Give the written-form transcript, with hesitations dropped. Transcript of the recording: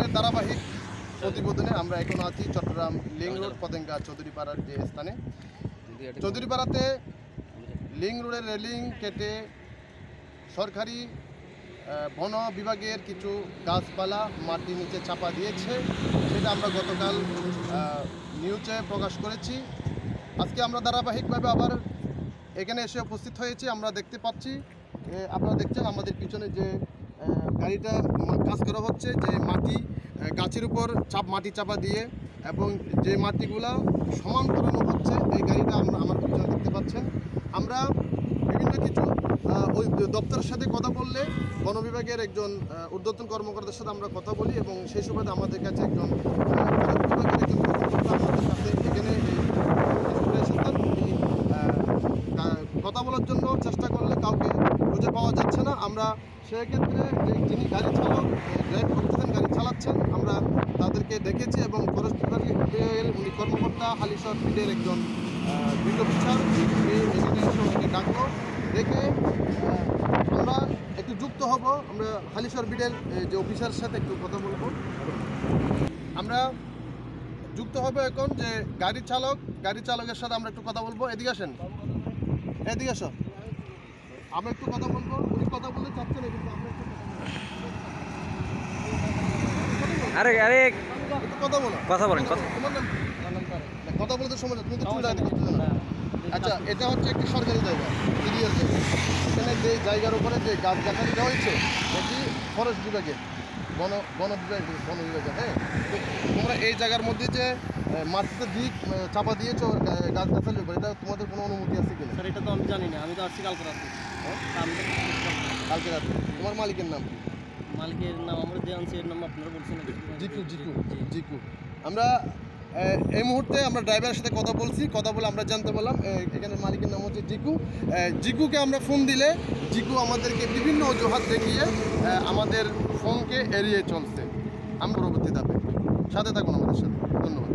সকালের ধারাবাহিক প্রতিবেদনে আমরা এখন আছি চট্টগ্রাম লিং রোড পতেঙ্গা চৌধুরীপাড়ার যে স্থানে। চৌধুরীপাড়াতে লিং রোডের রেলিং কেটে সরকারি বন বিভাগের কিছু গাছপালা মাটির নিচে চাপা দিয়েছে, সেটা আমরা গতকাল নিউজে প্রকাশ করেছি। আজকে আমরা ধারাবাহিকভাবে আবার এখানে এসে উপস্থিত হয়েছি। আমরা দেখতে পাচ্ছি, আপনারা দেখছেন আমাদের পিছনে যে গাড়িটা কাজ করা হচ্ছে, যে মাটি গাছের উপর মাটি চাপা দিয়ে এবং যে মাটিগুলা সমান করানো হচ্ছে, এই গাড়িটা আমার পিছনে দেখতে পাচ্ছেন। আমরা বিভিন্ন কিছু ওই দপ্তরের সাথে কথা বললে বন বিভাগের একজন ঊর্ধ্বতন কর্মকর্তার সাথে আমরা কথা বলি এবং সেই সময় আমাদের কাছে একজন আমাদের সাথে এখানে কথা বলার জন্য চেষ্টা করলে কাউকে খুঁজে পাওয়া যাচ্ছে না। আমরা সেক্ষেত্রে যিনি গাড়ি চালক ড্রাইভ করতেছেন, গাড়ি চালাচ্ছেন, আমরা তাদেরকে দেখেছি এবং ফরেস্ট বিভাগের উনি কর্মকর্তা হালিশহর বিডের একজন ভিডিও বিচার এখানে এসে ওনাকে ডাকলো, দেখে আমরা একটু যুক্ত হব। আমরা হালিশহর বিডের যে অফিসারের সাথে একটু কথা বলবো। আমরা যুক্ত হব এখন যে গাড়ি চালকের সাথে আমরা একটু কথা বলবো। এদিকে আসেন, এদিকে আসো, আমরা একটু কথা বলবো। উনি কথা বলতে চাচ্ছেন কিন্তু আমরা একটু কথা বলেন। তোমার নাম কথা বলতে সময় তুমি তো চুল রাখতে করতে না। আচ্ছা, এটা হচ্ছে একটি সরকারি জায়গা, এরিয়ার জায়গা। এখানে যে জায়গার উপরে যে গাছ গাছালি দেওয়া হয়েছে এটি ফরেস্ট বিভাগের বন বিভাগের। হ্যাঁ, তোমরা এই জায়গার মধ্যে যে মাটিতে দিক চাপা দিয়েছো গাছ গাছালির উপর, এটা তোমাদের কোনো অনুমতি আছে কিনা? স্যার এটা তো আমি জানি না, আমি তো আসছি কালকে রাতে। কালকে রাতে। তোমার মালিকের নাম? মালিকের নাম আমরা যে আনছি এর নাম আপনারা বলছেন জিকু। আমরা এই মুহূর্তে আমরা ড্রাইভারের সাথে কথা বলছি, কথা বলে আমরা জানতে পারলাম এখানে মালিকের নাম হচ্ছে জিকু। জিকুকে আমরা ফোন দিলে জিকু আমাদেরকে বিভিন্ন অজুহাত দেখিয়ে আমাদের ফোনকে এড়িয়ে চলছে। আমরা পরবর্তী ধাপে সাথে থাকুন আমাদের সাথে। ধন্যবাদ।